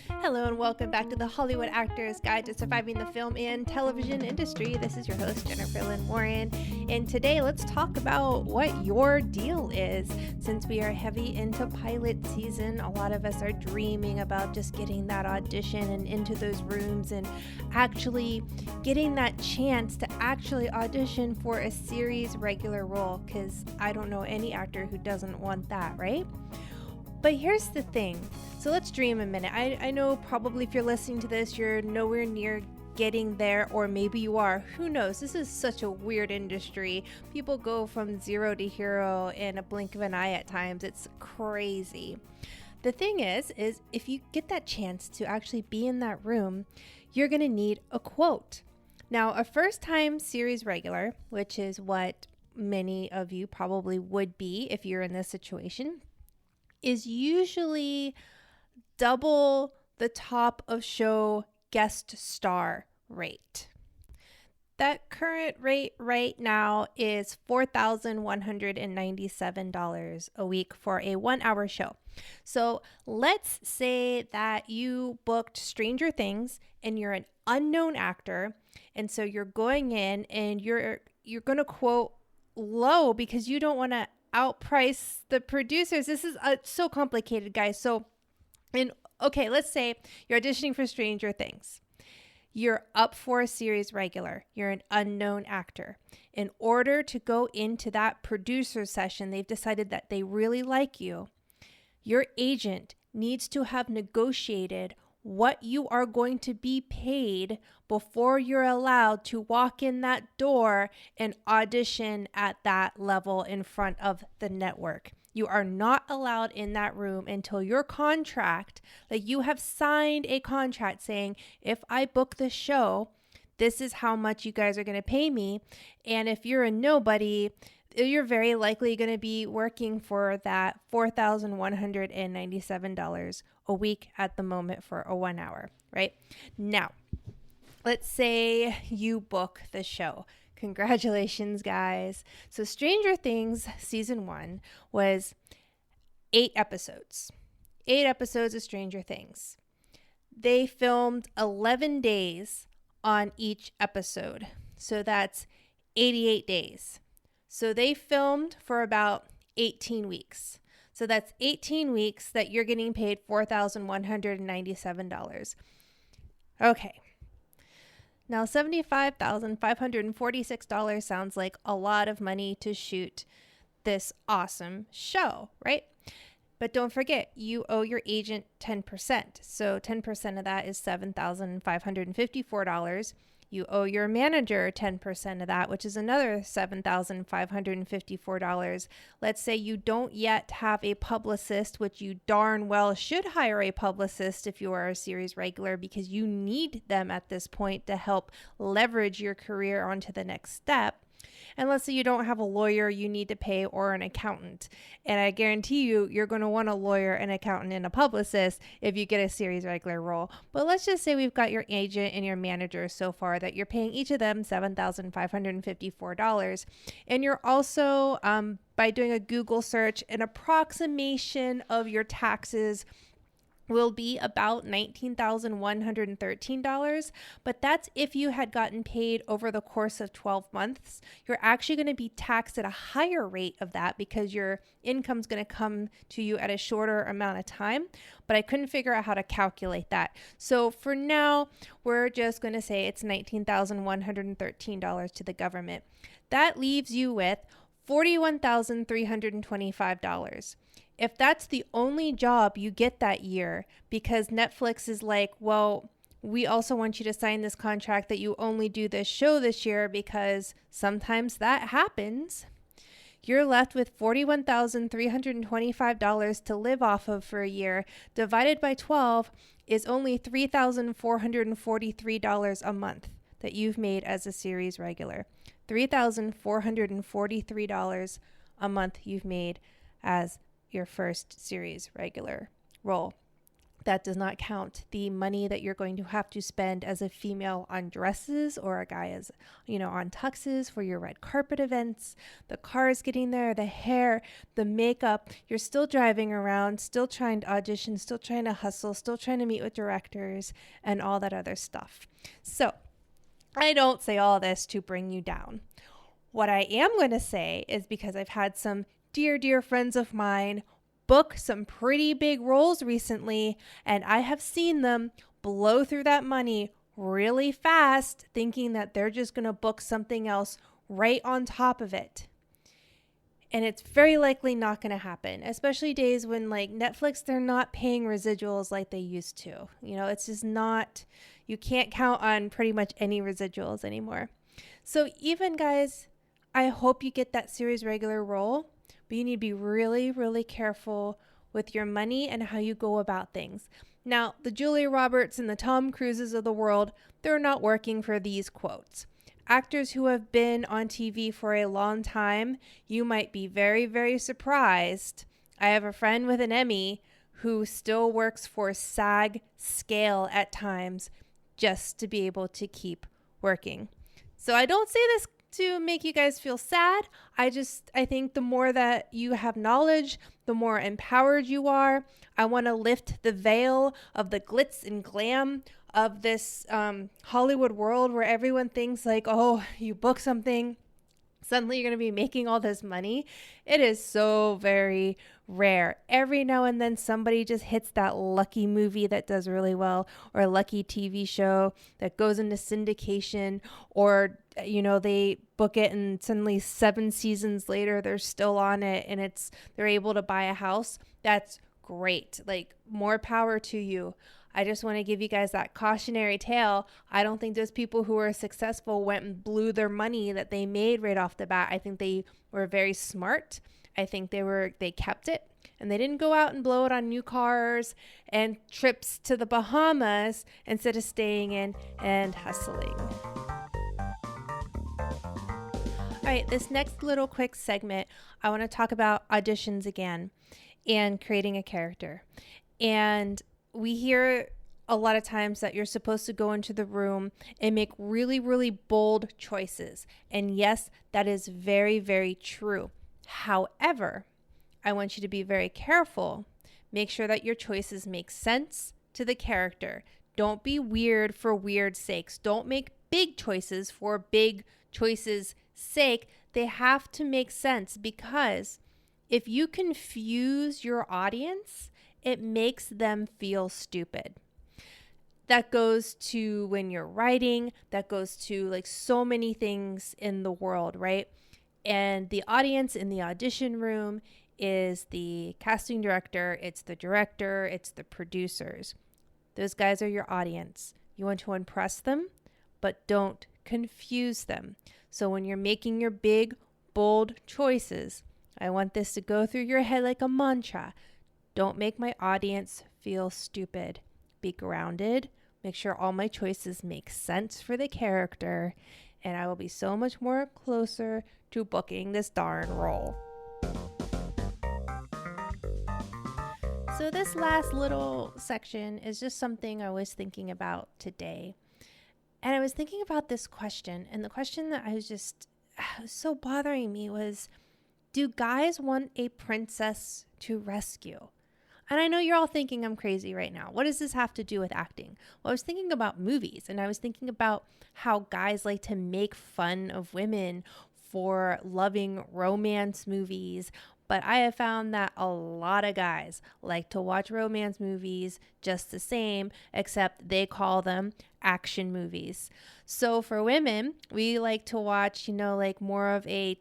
Hello and welcome back to the Hollywood Actors Guide to Surviving the Film and Television Industry. This is your host, Jennifer Lynn Warren, and today let's talk about what your deal is. Since we are heavy into pilot season, a lot of us are dreaming about just getting that audition and into those rooms and actually getting that chance to actually audition for a series regular role, because I don't know any actor who doesn't want that, right? But here's the thing. So let's dream a minute. I know probably if you're listening to this, you're nowhere near getting there, or maybe you are. Who knows? This is such a weird industry. People go from zero to hero in a blink of an eye at times. It's crazy. The thing is if you get that chance to actually be in that room, you're going to need a quote. Now, a first-time series regular, which is what many of you probably would be if you're in this situation, is usually double the top of show guest star rate. That current rate right now is $4,197 a week for a 1-hour show. So let's say that you booked Stranger Things and you're an unknown actor, and so you're going in and you're going to quote low because you don't want to outprice the producers. This is so complicated, guys. Let's say you're auditioning for Stranger Things. You're up for a series regular. You're an unknown actor. In order to go into that producer session, they've decided that they really like you. Your agent needs to have negotiated what you are going to be paid before you're allowed to walk in that door and audition at that level in front of the network. You are not allowed in that room until your contract, like you have signed a contract saying, if I book the show, this is how much you guys are going to pay me. And if you're a nobody, you're very likely going to be working for that $4,197 a week at the moment for a 1 hour, right? Now, let's say you book the show. Congratulations, guys. So Stranger Things season 1 was 8 episodes. 8 episodes of Stranger Things. They filmed 11 days on each episode. So that's 88 days. So they filmed for about 18 weeks. So that's 18 weeks that you're getting paid $4,197. Okay. Now, $75,546 sounds like a lot of money to shoot this awesome show, right? But don't forget, you owe your agent 10%. So 10% of that is $7,554. You owe your manager 10% of that, which is another $7,554. Let's say you don't yet have a publicist, which you darn well should hire a publicist if you are a series regular, because you need them at this point to help leverage your career onto the next step. And let's say you don't have a lawyer you need to pay, or an accountant. And I guarantee you're going to want a lawyer, an accountant, and a publicist if you get a series regular role. But let's just say we've got your agent and your manager so far that you're paying each of them $7,554. And you're also, by doing a Google search, an approximation of your taxes will be about $19,113, but that's if you had gotten paid over the course of 12 months. You're actually going to be taxed at a higher rate of that because your income's going to come to you at a shorter amount of time, but I couldn't figure out how to calculate that. So for now, we're just going to say it's $19,113 to the government. That leaves you with $41,325. If that's the only job you get that year, because Netflix is like, well, we also want you to sign this contract that you only do this show this year, because sometimes that happens, you're left with $41,325 to live off of for a year. Divided by 12 is only $3,443 a month that you've made as a series regular. $3,443 a month you've made as your first series regular role. That does not count the money that you're going to have to spend as a female on dresses, or a guy as, on tuxes for your red carpet events, the cars getting there, the hair, the makeup. You're still driving around, still trying to audition, still trying to hustle, still trying to meet with directors and all that other stuff. So I don't say all this to bring you down. What I am going to say is, because I've had some dear friends of mine book some pretty big roles recently, and I have seen them blow through that money really fast, thinking that they're just going to book something else right on top of it. And it's very likely not going to happen, especially days when, like, Netflix, they're not paying residuals like they used to. It's just not, you can't count on pretty much any residuals anymore. So even, guys, I hope you get that series regular role, but you need to be really, really careful with your money and how you go about things. Now, the Julia Roberts and the Tom Cruises of the world, they're not working for these quotes. Actors who have been on TV for a long time, you might be very, very surprised. I have a friend with an Emmy who still works for SAG scale at times just to be able to keep working. So I don't say this to make you guys feel sad. I think the more that you have knowledge, the more empowered you are. I want to lift the veil of the glitz and glam of this Hollywood world where everyone thinks like, oh, you book something, suddenly you're going to be making all this money. It is so very rare. Every now and then somebody just hits that lucky movie that does really well, or a lucky TV show that goes into syndication, or they book it and suddenly 7 seasons later they're still on it and they're able to buy a house. That's great. Like, more power to you. I just want to give you guys that cautionary tale. I don't think those people who were successful went and blew their money that they made right off the bat. I think they were very smart. I think they kept it, and they didn't go out and blow it on new cars and trips to the Bahamas instead of staying in and hustling. All right, this next little quick segment, I want to talk about auditions again and creating a character. And we hear a lot of times that you're supposed to go into the room and make really, really bold choices. And yes, that is very, very true. However, I want you to be very careful. Make sure that your choices make sense to the character. Don't be weird for weird's sakes. Don't make big choices for big choices' sake. They have to make sense, because if you confuse your audience, it makes them feel stupid. That goes to when you're writing, that goes to like so many things in the world, right? And the audience in the audition room is the casting director, it's the director, it's the producers. Those guys are your audience. You want to impress them, but don't confuse them. So when you're making your big, bold choices, I want this to go through your head like a mantra. Don't make my audience feel stupid. Be grounded. Make sure all my choices make sense for the character, and I will be so much more closer to booking this darn role. So this last little section is just something I was thinking about today. And I was thinking about this question, and the question that was so bothering me was, do guys want a princess to rescue? And I know you're all thinking I'm crazy right now. What does this have to do with acting? Well, I was thinking about movies, and I was thinking about how guys like to make fun of women for loving romance movies. But I have found that a lot of guys like to watch romance movies just the same, except they call them action movies. So for women, we like to watch, like more of a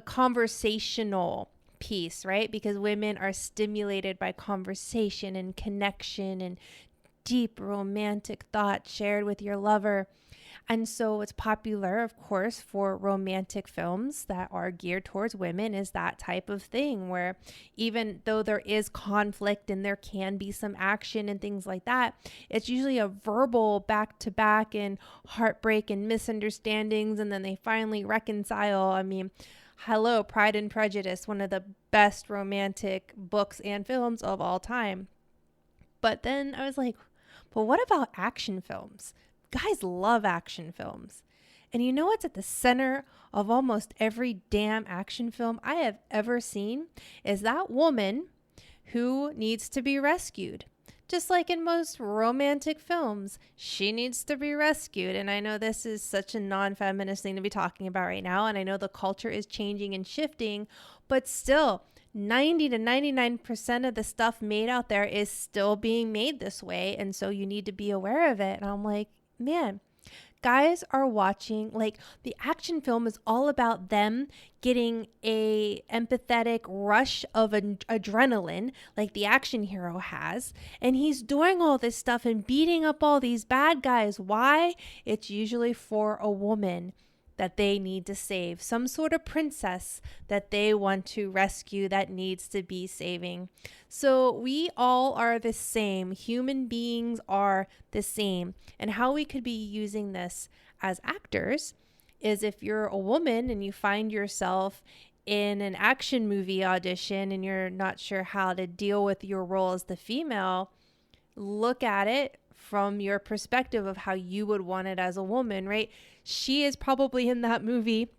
conversational piece, right? Because women are stimulated by conversation and connection and deep romantic thought shared with your lover. And so it's popular, of course, for romantic films that are geared towards women is that type of thing where even though there is conflict and there can be some action and things like that, it's usually a verbal back-to-back and heartbreak and misunderstandings, and then they finally reconcile. I mean, hello, Pride and Prejudice, one of the best romantic books and films of all time. But then I was like, but what about action films? Guys love action films. And you know what's at the center of almost every damn action film I have ever seen is that woman who needs to be rescued. Just like in most romantic films, she needs to be rescued. And I know this is such a non-feminist thing to be talking about right now. And I know the culture is changing and shifting, but still 90 to 99% of the stuff made out there is still being made this way. And so you need to be aware of it. And I'm like, man, guys are watching, like, the action film is all about them getting a empathetic rush of adrenaline like the action hero has, and he's doing all this stuff and beating up all these bad guys. Why? It's usually for a woman that they need to save, some sort of princess that they want to rescue that needs to be saving. So we all are the same. Human beings are the same. And how we could be using this as actors is if you're a woman and you find yourself in an action movie audition and you're not sure how to deal with your role as the female, look at it from your perspective of how you would want it as a woman, right? She is probably in that movie.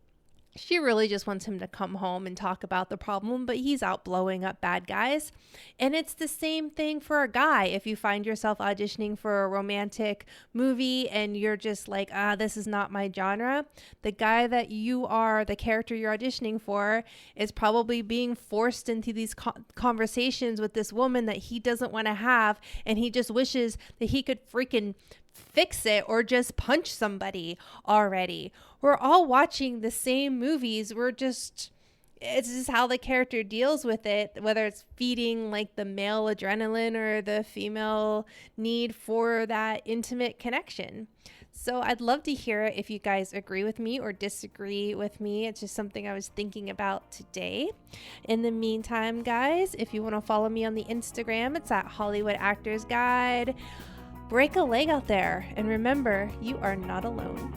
She really just wants him to come home and talk about the problem, but he's out blowing up bad guys. And it's the same thing for a guy. If you find yourself auditioning for a romantic movie and you're just like, this is not my genre, the guy that you are, the character you're auditioning for, is probably being forced into these conversations with this woman that he doesn't want to have. And he just wishes that he could freaking fix it or just punch somebody already. We're all watching the same movies. It's just how the character deals with it, whether it's feeding like the male adrenaline or the female need for that intimate connection. So I'd love to hear it if you guys agree with me or disagree with me. It's just something I was thinking about today. In the meantime, guys, if you want to follow me on the Instagram, it's at Hollywood Actors Guide. Break a leg out there, and remember, you are not alone.